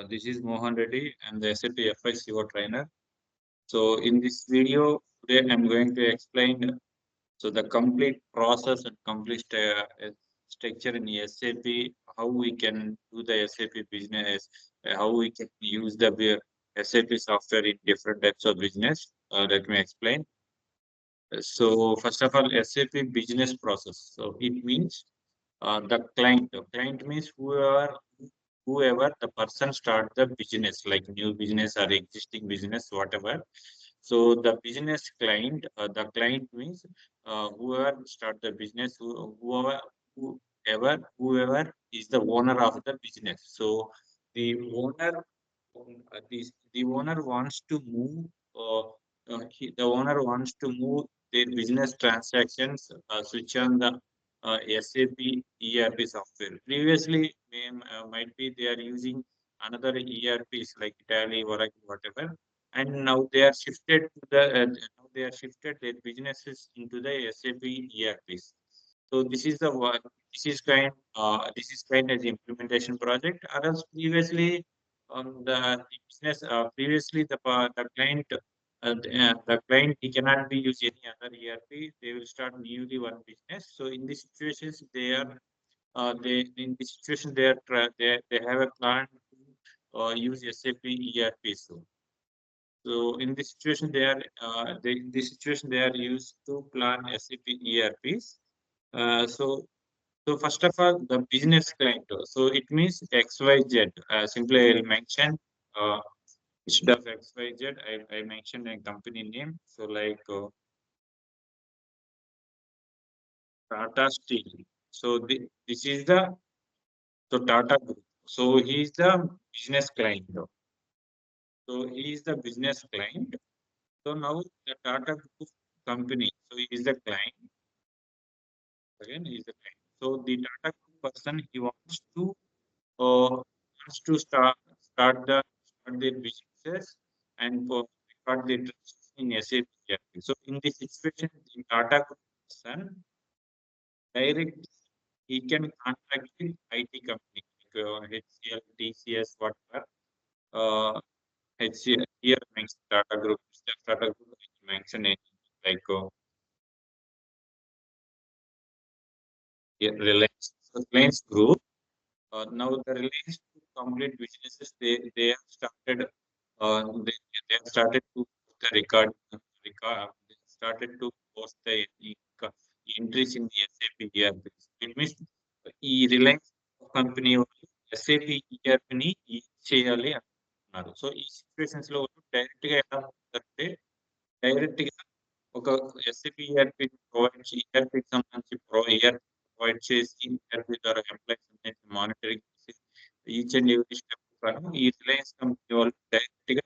This is Mohan Reddy. I'm the SAP FICO trainer. So in this video today, I'm going to explain the complete process and complete structure in SAP, how we can do the SAP business, how we can use the SAP software in different types of business. Let me explain. So first of all, SAP business process. So it means the client. The client means whoever the person start the business, like new business or existing business, whatever. So the business client, the client means whoever start the business, whoever is the owner of the business. So the owner, the owner wants to move. The owner wants to move their business transactions, switch on the SAP ERP software. Previously, might be they are using another ERPs like Tally, Oracle, whatever, and now they are shifted to the now they are shifted their businesses into the SAP ERPs. So this is the one. This is kind of the implementation project. Others previously the business previously the client the client he cannot be use any other ERP. They will start newly one business. So in these situations they in this situation they have a plan to use SAP ERP. So in this situation in this situation they are used to plan SAP ERPs. So first of all, the business client. So it means XYZ. Simply I'll mention uh, instead of XYZ, I mentioned a company name. So like Tata Steel. So this is the Tata Group. So he is the business client. So he is the business client. So now the Tata Group company. So he is the client. Again, he is the client. So the Tata Group person he wants to start their businesses and for record their transactions in SAP ERP. So in this situation, the Tata Group person direct he can contract with IT company like HCL, TCS, whatever. HCL here mentioned Tata Group, Tata Group mentioned it like Reliance Group. Now the Reliance Group complete businesses they have started they have started to post the they started to post the entries in the SAP ERP. It means ఈ Reliance company వాళ్ళు SAP ERP ని చేయాలి అంటున్నారు. So ఈ situations లో direct గా ఎలా ఉంటుందంటే డైరెక్ట్ గా ఒక SAP ERP ERP కి సంబంధించి ERP ప్రొవైడ్ చేసి ERP ద్వారా ఎంప్లాయీస్ అనేది మానిటరింగ్ చేసి ఈచ్ అండ్ ఎవ్రీ స్టెప్ ఈ రిలయన్స్ కంపెనీ వాళ్ళు డైరెక్ట్ గా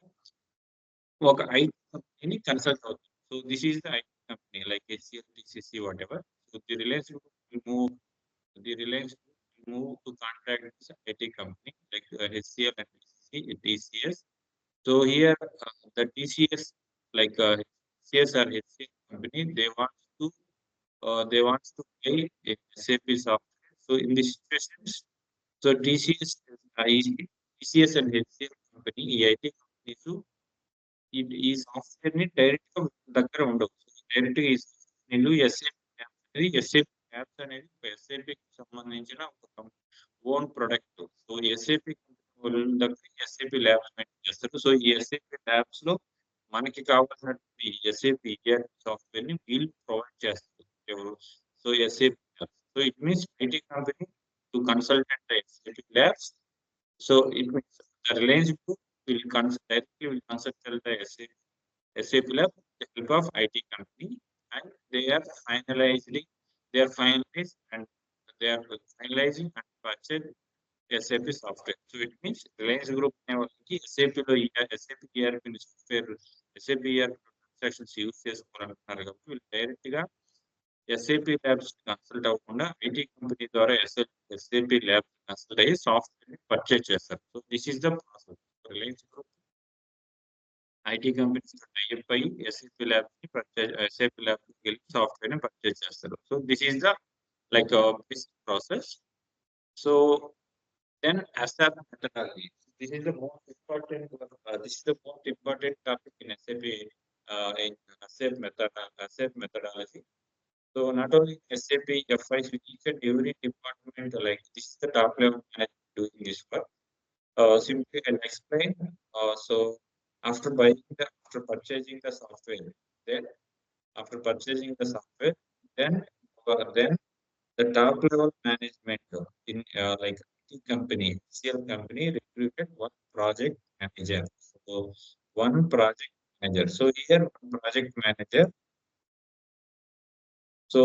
ఒక ఐటీ కంపెనీని కన్సల్ట్ అవుతుంది. So this is the IT company like HCL, TCS, whatever. So the Reliance Group will move to contract this IT company like HCL and TCS. So here the TCS like TCS or HCL company they want to pay a SAP software. So in these situations, so TCS and HCL company, EIT companies ఈ software ని direct గా దగ్గర ఉండవు. Direct గా నేను SAP apps అనేది SAP సంబంధించిన ఒక ఓన్ ప్రొడక్ట్. సో ఎస్ఏపి దగ్గర ఎస్ఏపి ల్యాబ్స్ మెయింటైన్ చేస్తారు. సో ఈ ఎస్ఏపి ల్యాబ్స్ లో మనకి కావాల్సినటువంటి ఎస్ఏపి ఈఆర్పి సాఫ్ట్వేర్ ని వీళ్ళు ప్రొవైడ్ చేస్తారు ఎవరు. So SAP so it means IT company to consultant SAP labs. So it means the Reliance Group directly will consult the SAP lab with the help of IT company, and they are finalizing and they are finalizing and purchase SAP software. So it means Reliance Group SAP SAP ERP software SAP ERP transactions use చేసుకోవాలనుకున్నారు కాబట్టి వీళ్ళు direct గా SAP labs consult అవ్వకుండా IT company ద్వారా SAP labs consult అయ్యి software ని purchase చేస్తారు. So this is the process. Reliance group IT companies type అయ్యి SAP labs ని ఎస్ఏపి ల్యాబ్స్ వెళ్ళి సాఫ్ట్వేర్ ని పర్చేజ్ చేస్తారు. So this is the like a basic process. So then ASAP methodology. this is the most important. This is the most important topic in SAP in SAP methodology. So not only SAP FIC, each and every department like this is the top level manager doing this work. Simply I'll explain. So after after purchasing the software, then after purchasing the software, then the top level management in like IT company, CL company recruited one project manager. So one project manager. So here one project manager. So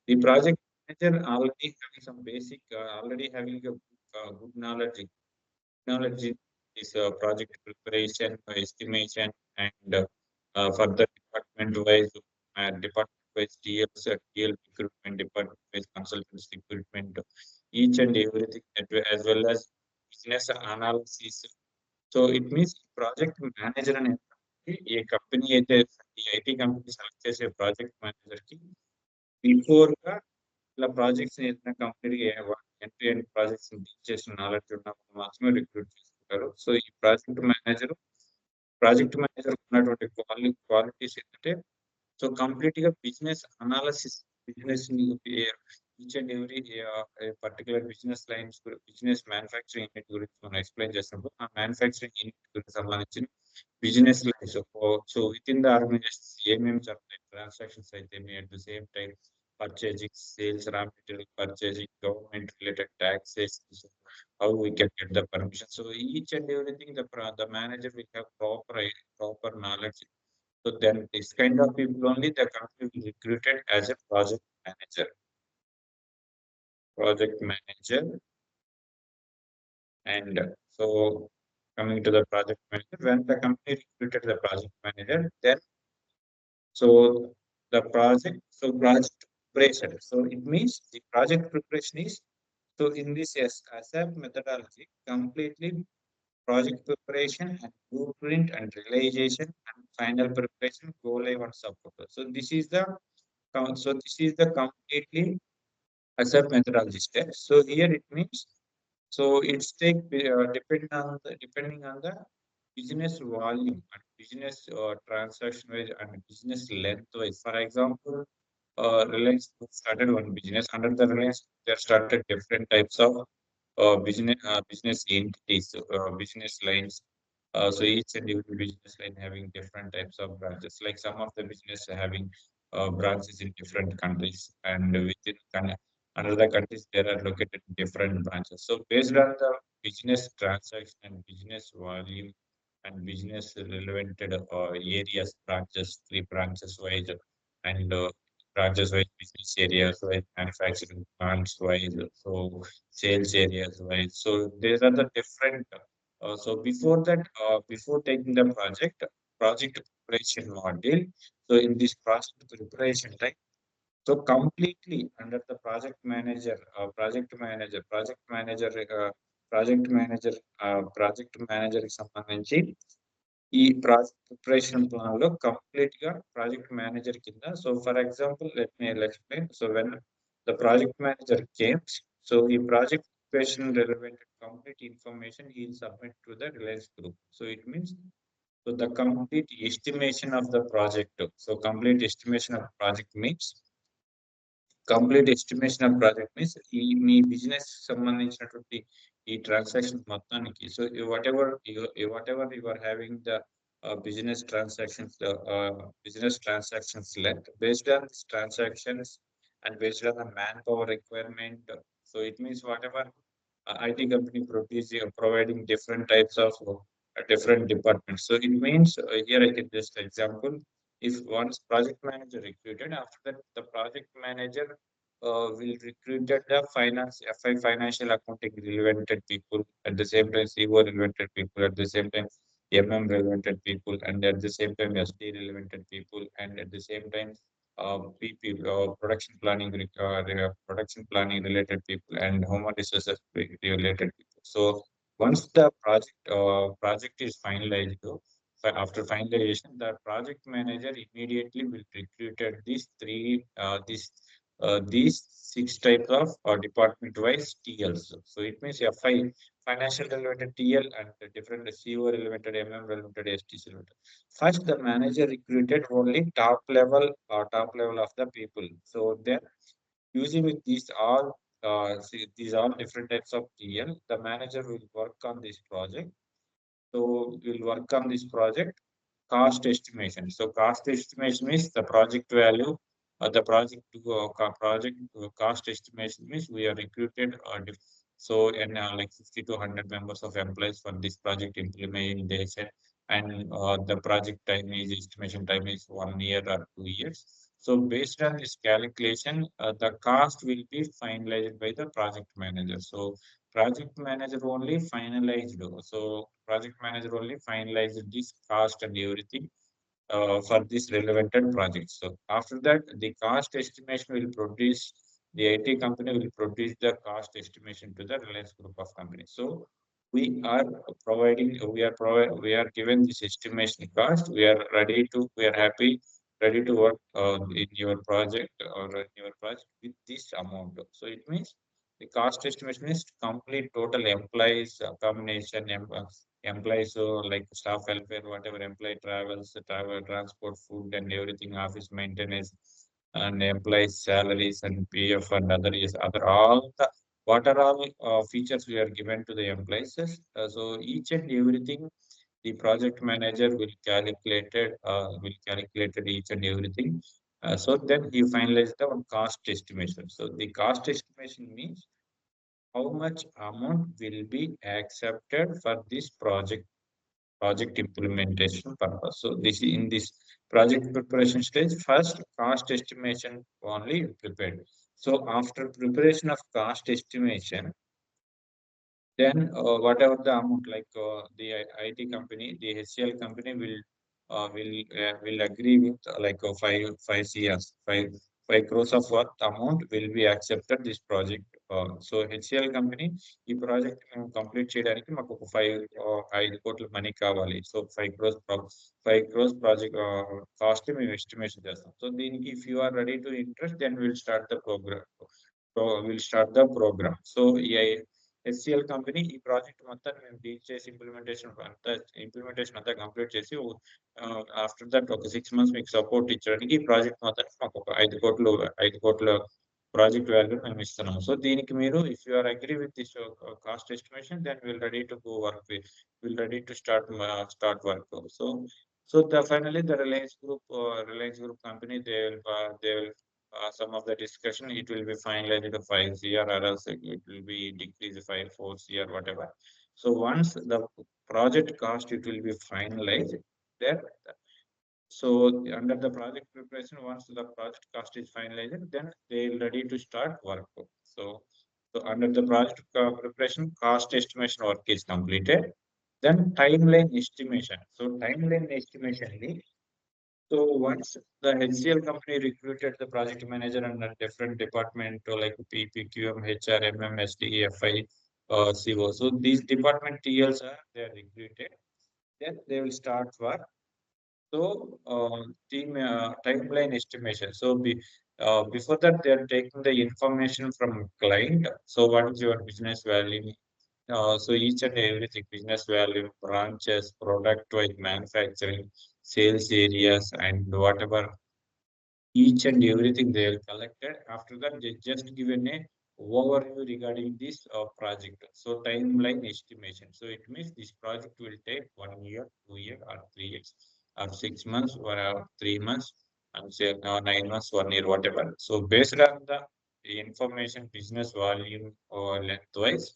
the project manager already having some basic, already having a good knowledge in this project preparation, estimation, and further department-wise DLs, DL recruitment, department-wise consultants recruitment, each and everything, as well as business analysis. So it means project manager and a company, the IT company selects a project manager before ఇలా projects ఏదైనా company end to end projects deal చేసిన knowledge ఉన్న వాళ్ళు మాత్రమే recruit చేసుకుంటారు. So ఈ project manager ఉన్నటువంటి qualities ఏంటంటే సో కంప్లీట్ గా business analysis, business each and every particular business lines, business manufacturing unit గురించి మనం ఎక్స్ప్లెయిన్ చేసినప్పుడు ఆ మ్యానుఫ్యాక్చరింగ్ యూనిట్ గురించి సంబంధించిన business lines, so with in the organisation ఏమేమి జరుగుతాయి, ట్రాన్సాక్షన్స్ అయితే at the same time purchasing, sales, raw material purchasing, government related taxes, so how we can get the permission. So each and everything the manager will have proper knowledge. So then this kind of people only the company will recruited as a project manager. Project manager, and so coming to the project manager, when the company recruited the project manager, then so project preparation. So it means the project preparation is, so in this ASAP methodology, completely project preparation and blueprint and realization and final preparation, go live and support. So this is the completely ASAP methodology step. So here it means, so it's take depending on the business volume and business transaction wise and business length wise. For example, Reliance started one business. Under the Reliance, they started different types of business entities, business lines. So each and every business line having different types of branches. Like some of the business having branches in different countries, and within another countries there are located different branches. So based on the business transaction and business volume and business relevant areas, branches, three branches wise, and branches wise, business areas wise, manufacturing plants wise, so sales areas wise. So these are the different. So before that, before taking the project preparation module. So in this project preparation, right? So completely under the project manager కి సంబంధించి ఈ project preparation plan లో complete గా project manager కింద. So for example let me explain. So when the project manager comes, so ఈ project preparation relevant complete information he will submit to the Reliance group. So it means, so the complete estimation of the project. So complete estimation of project means ఈ మీ business సంబంధించినటువంటి ఈ transaction మొత్తానికి. So whatever you are having the business transactions length based on these transactions and based on the manpower requirement. So it means whatever IT company providing different types of different departments. So it means here I can just example, if once project manager recruited, after that the project manager will recruit the financial accounting relevant people, at the same time CO relevant people, at the same time relevant people, and at the same time SD relevant people, and at the same time PP production planning related people, and human resources related people. So once the project is finalized, after finalization, the project manager immediately will recruit these these six types of department-wise TLs. So it means FI, financial related TL, and the different CO related, related, STC related. First, the manager recruited only top level of the people. So then, using with these all different types of TL, the manager will work on this project. So we'll work on this project cost estimation. So cost estimation means the project value, project cost estimation means we are recruited so and like 50 to 100 members of employees for this project implementation, and the project time is estimation time is 1 year or 2 years. So based on this calculation, the cost will be finalized by the project manager. So project manager only finalized. So project manager only finalized this cost and everything for this relevant project. So after that, the cost estimation will produce, the IT company will produce the cost estimation to the Reliance group of companies. So we are given this estimation cost. We are happy, ready to work in your project or in your project with this amount. So it means the cost estimation is complete total employees combination, employees, so like staff welfare, whatever employee travels, travel, transport, food, and everything, office maintenance, and employees' salaries and PF and other all the what are all features we are given to the employees. So each and everything the project manager will calculate each and everything. So then you finalize the cost estimation. So the cost estimation means how much amount will be accepted for this project implementation purpose. So this in this project preparation stage, first cost estimation only prepared. So after preparation of cost estimation, then whatever the amount, like the IT company, the HCL company will agree with like five CRs, five crores of worth amount will be accepted this project. So HCL company ఈ project మేము complete చేయడానికి మాకు ఒక 5 కోట్ల money కావాలి. So 5 crores project cost మేము estimation చేస్తాం. So దీనికి if you are ready to interest then will start the programme. So ఈ HCL కంపెనీ ఈ ప్రాజెక్ట్ మొత్తం మేము డీల్ చేసి ఇంప్లిమెంటేషన్ అంతా కంప్లీట్ చేసి ఆఫ్టర్ దట్ ఒక 6 months మీకు సపోర్ట్ ఇచ్చడానికి ఈ ప్రాజెక్ట్ మొత్తం మాకు ఒక 5 కోట్ల ప్రాజెక్ట్ వాల్యూ మేము ఇస్తున్నాము. సో దీనికి మీరు if you are agree with this cost estimation then will ready to go work, will ready to start work. So finally the Reliance Group company, they will some of the discussion, it will be finalized to 5 CR or else it will be decreased 4 CR, whatever. So once the project cost it will be finalized there. So under the project preparation, once the project cost is finalized, then they are ready to start work. So under the project preparation, cost estimation work is completed. Then timeline estimation. So timeline estimation means, so once the HCL company recruited the project manager under different department like PPQM, HR, MM, SDE, FI, CO. So these department TLs they are recruited. Then they will start work. So team timeline estimation. So before that they are taking the information from client. So what is your business value? So each and everything, business value, branches, product wise, manufacturing, sales areas, and whatever each and everything they have collected. After that, they just given a overview regarding this project. So timeline estimation. So it means this project will take 1 year, 2 year, or 3 years, or 6 months, or 3 months, and say 9 months, 1 year, whatever. So based on the information, business volume or lengthwise,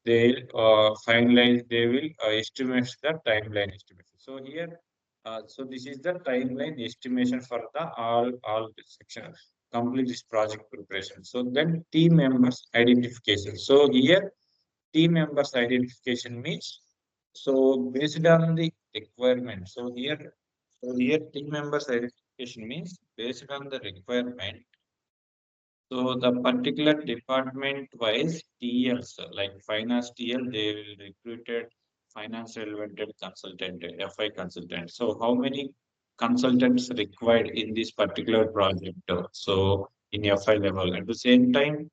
they will estimate the timeline estimation. So here so this is the timeline estimation for the all section complete this project preparation. So then team members identification. So here team members identification means, so based on the requirement. So here team members identification means based on the requirement. So the particular department wise TLs like finance TL, they will recruited finance relevant consultant, FI consultant. So how many consultants required in this particular project? So in FI level. At the same time,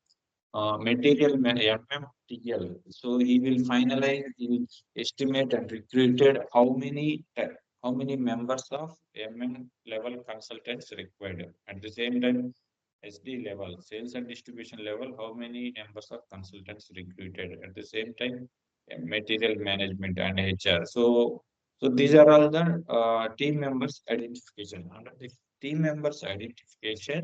material MMTL. So he will finalize, he will estimate and recruited how many members of MM level consultants required. At the same time, SD level, sales and distribution level, how many members of consultants recruited. At the same time, material management and HR. So these are all the team members identification. Under the team members identification,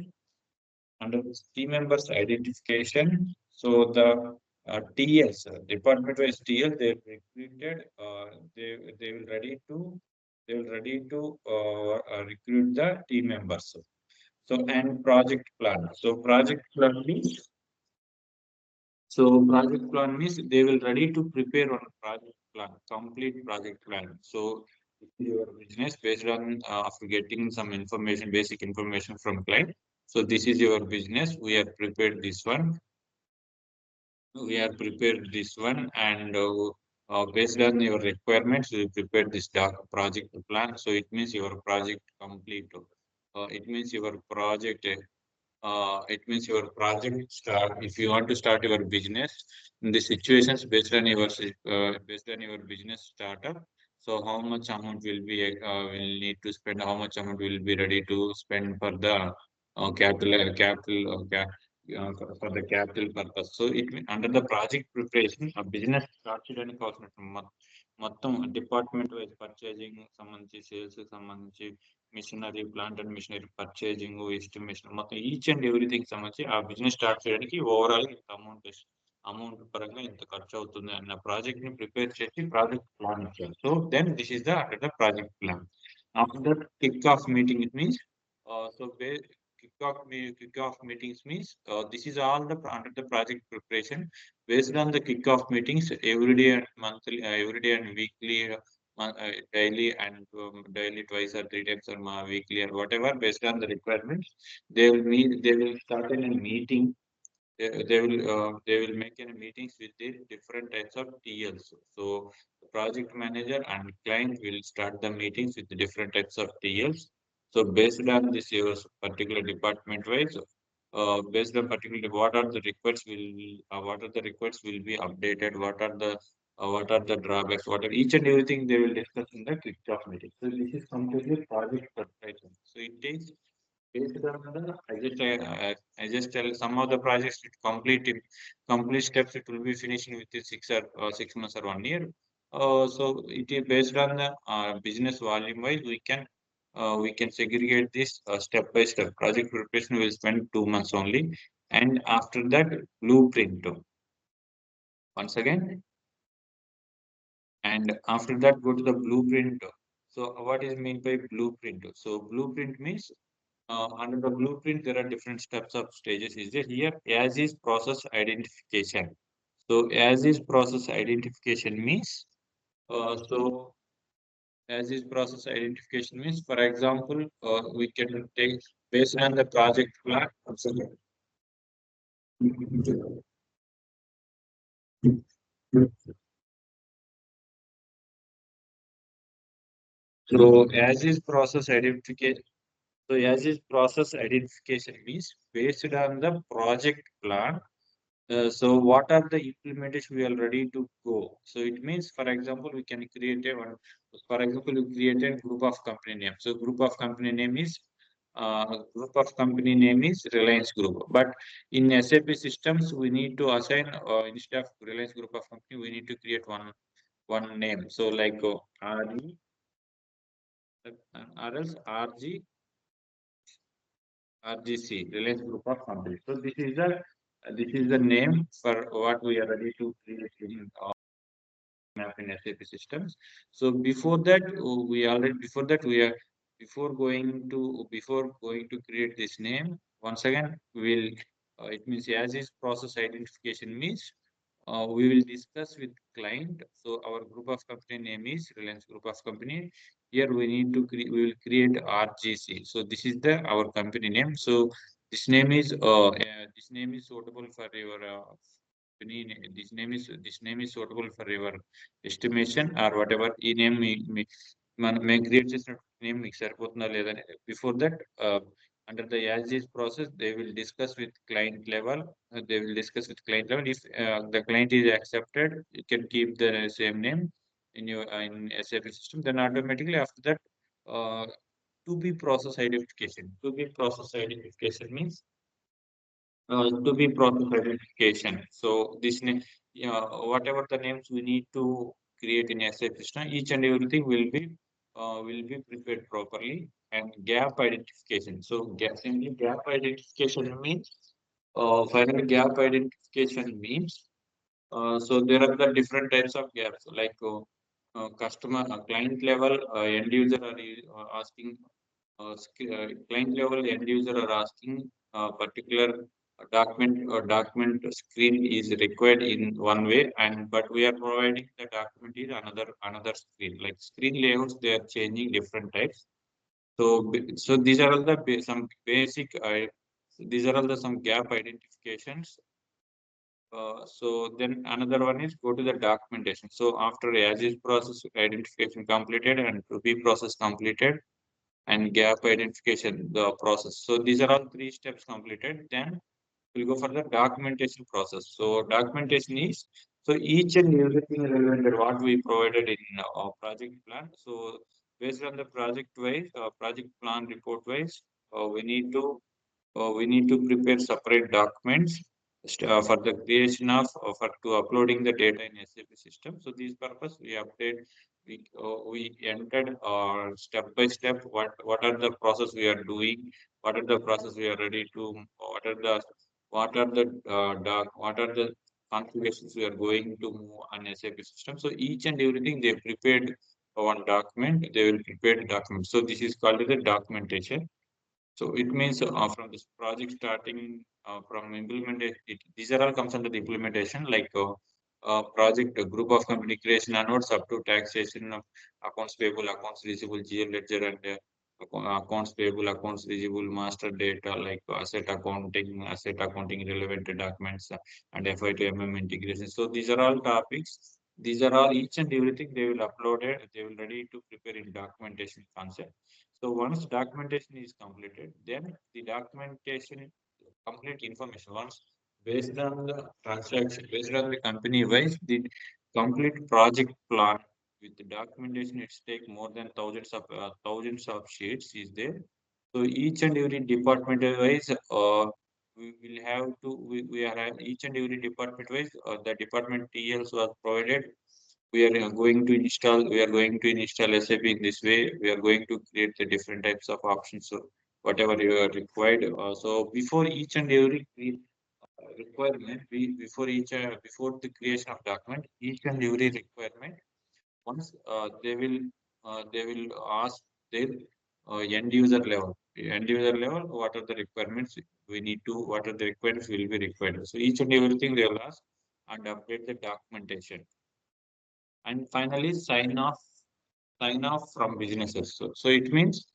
under this team members identification, so the TLs, department-wise TL, they recruited, they will ready to recruit the team members. So and project plan. Project plan means they will ready to prepare on project plan, complete project plan. So your business based on after getting some information, basic information from client. So this is your business. We have prepared this one. We have prepared this one, and based on your requirements, we prepared this project plan. So it means your project complete. It means your project. It means your project start. If you want to start your business, in the situations based on your business startup. So how much amount will need to spend? How much amount will be ready to spend for the for the capital purpose. So under the project preparation, a business starts చేయడానికి అవసరం మొత్తం department wise purchasing సంబంధించి sales సంబంధించి machinery plant and machinery purchasing estimation మొత్తం each and everything సంబంధించి ఆ business start చేయడానికి overall ఇంత అమౌంట్ పరంగా ఇంత ఖర్చు అవుతుంది అన్న ప్రాజెక్ట్ ని ప్రిపేర్ చేసి ప్రాజెక్ట్ ప్లాన్ ఇచ్చారు. So then this is the under the project plan. After that kick off meeting it means so kick-off meetings means this is all the under the project preparation. Based on the kick-off meetings, every day and monthly, every day and weekly, daily and daily twice or three times or weekly or whatever, based on the requirements, they will meet. They will start in a meeting. They will make any meetings with the different types of TLs. So the project manager and client will start the meetings with the different types of TLs. So based on this your particular department wise, based on particularly what are the requests will be updated, what are the drawbacks, what are each and everything they will discuss in the kick-off meeting. So this is completely project preparation. So it takes based on the I just tell some of the projects with complete steps it will be finishing within 6 months or 1 year. So it is based on the business volume wise we can segregate this step by step. Project preparation will spend 2 months only, and after that blueprint. Once again, and after that go to the blueprint. So what is meant by blueprint? So blueprint means under the blueprint there are different steps of stages. Is there here as is process identification? So as is process identification means as is process identification means, for example, we can take based on the project plan. So as is process identification. So as is process identification means based on the project plan. So what are the implementation we are ready to go? So it means, for example, we can create for example, we create a group of company name. So group of company name is Reliance Group. But in SAP systems, we need to assign instead of Reliance Group of company, we need to create one name. So like RE or else RGC, Reliance Group of Companies. So this is the name for what we are ready to create in map in SAP systems. So before that, before going to create this name, once again we'll it means as is process identification means we will discuss with client. So our group of company name is Reliance Group of Company. Here we need to we will create RGC. So this is the our company name. So this name is suitable for your this name is suitable for your estimation or whatever. ఈ name మేము create చేసిన name మీకు సరిపోతుందా లేదా before that under the as is process, they will discuss with client level. They will discuss with client level. If the client is accepted, you can keep the same name in your in SAP system. Then automatically after that, uh, to be process identification. To be process identification means to be process identification. So this name, whatever the names we need to create in SAP system, each and everything will be prepared properly. And gap identification. So simply gap identification means final gap identification means so there are the different types of gaps like customer client level end user are asking client level end user are asking particular document screen is required in one way, and but we are providing the document is another screen. Like screen layouts, they are changing different types. So so these are all the some basic these are all the some gap identifications. So then another one is go to the documentation. So after as is process identification completed and to be process completed and gap identification the process. So these are all three steps completed. Then we'll go for the documentation process. So documentation is so each and everything relevant what we provided in our project plan. So based on the project wise, project plan report wise, we need to prepare separate documents for the creation of for to uploading the data in SAP system. So this purpose we update we entered step by step what are the process we are doing, what are the process we are ready to, what are the what are the configurations we are going to move on SAP system. So each and everything they prepared one document, they will prepare the document. So this is called the documentation. So it means from this project starting from implementation, these are all comes under the implementation like project group of company creation onwards up to taxation of accounts payable, accounts receivable, GL ledger, and accounts payable, accounts receivable, master data like asset accounting relevant documents, and FI to MM integration. So these are all topics. These are all each and everything they will upload it. They will ready to prepare in documentation concept. So once documentation is completed, then the documentation complete information. Once based on the transaction, based on the company wise, the complete project plan with the documentation, it's take more than thousands of sheets is there. So each and every department wise, we will have to we are each and every department wise, the department TLs was provided. We are going to install SAP in this way. We are going to create the different types of options. So whatever you are required. So before each and every requirement, before the creation of document, each and every requirement, once they will ask their end user level. End user level, what are the requirements we need to, what are the requirements will be required. So each and everything they will ask and update the documentation. And finally, sign off from businesses. So it means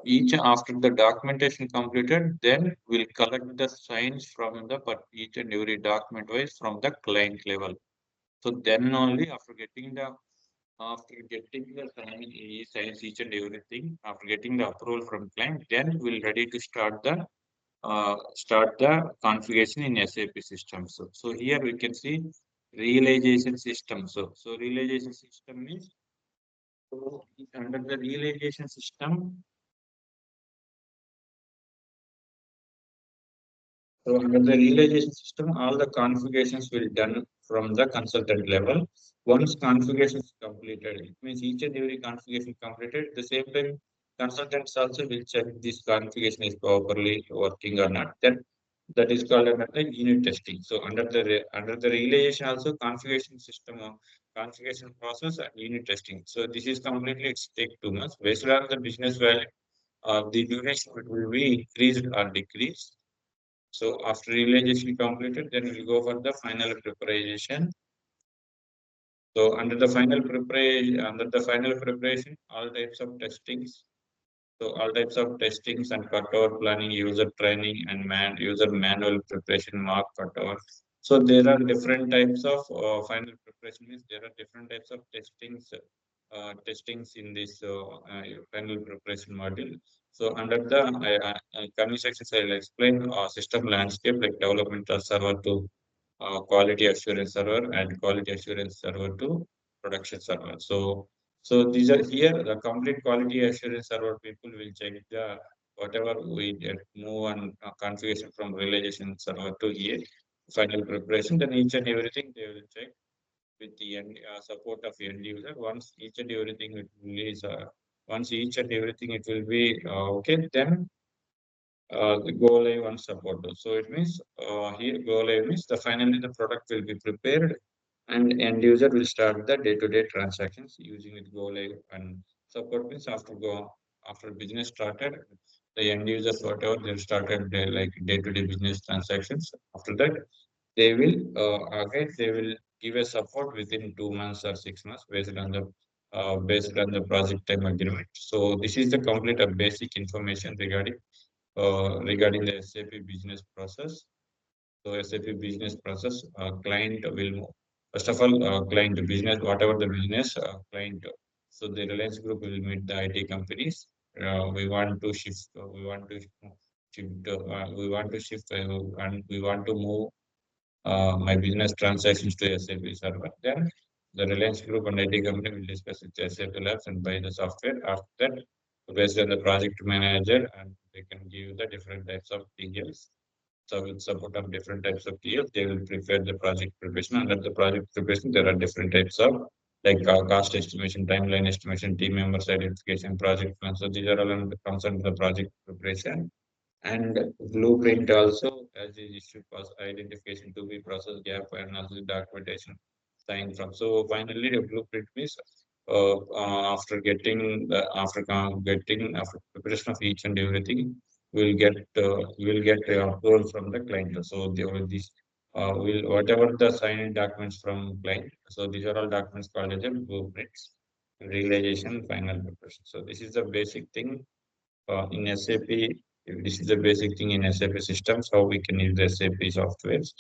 each after the documentation completed, then we'll collect the signs from the but each and every document wise from the client level. So then only after getting the signs each and everything, after getting the approval from client, then we'll ready to start the configuration in SAP system. So here we can see realization system. So realization system means so under the realization system, so under the realization system, all the configurations will done from the consultant level. Once configuration is completed, it means each and every configuration completed. At the same time, consultants also will check this configuration is properly working or not. Then that is called under the unit testing. So under the realization also configuration system configuration process and unit testing. So this is completely it's take 2 months. Based on the business value, the duration will be increased or decreased. So after realization completed, then we'll go for the final preparation. So under the final preparation, all types of testings. So all types of testings and cutover planning, user training, and user manual preparation, mark cutover. So there are different types of final preparation means there are different types of testings testings in this final preparation module. So under the coming sections, I will explain system landscape like developmental server to quality assurance server and quality assurance server to production server. So these are here the complete quality assurance server people will check the whatever we get move and configuration from realization server to here final preparation. Then each and everything they will check with the support of end user. Once each and everything it will is once each and everything it will be okay, then the go live and support. So it means here go live means the finally the product will be prepared and end user will start the day-to-day transactions using it go live and support means after business started the end users whatever they started their like day-to-day business transactions. After that they will again they will give a support within 2 months or 6 months based on the project time agreement. So this is the complete basic information regarding the SAP business process. So SAP business process, client will first of all client business whatever the business client. So the Reliance Group will meet the IT companies. We want to shift. We want to shift, and we want to move my business transactions to SAP server. Then the Reliance Group and IT company will discuss with SAP Labs and buy the software. After that, based on the project manager, and they can give the different types of details. So with support of different types of TLs, they will prepare the project preparation. Under the project preparation, there are different types of like cost estimation, timeline estimation, team members identification, project plan. So these are all comes under the project preparation. And blueprint also as the issue was identification to be process gap analysis documentation signed from. So finally the blueprint means after preparation of each and everything we'll get approval from the client. So they will this will whatever the signed documents from client. So these are all documents called as a blueprints, realization, final preparation. So this is the basic thing in SAP, if this is the basic thing in SAP systems, how we can use the SAP softwares.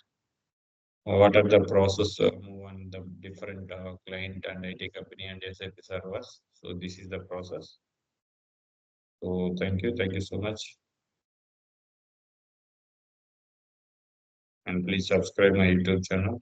What are the process move on the different client and IT company and SAP servers. So this is the process. So thank you so much, and please subscribe my YouTube channel.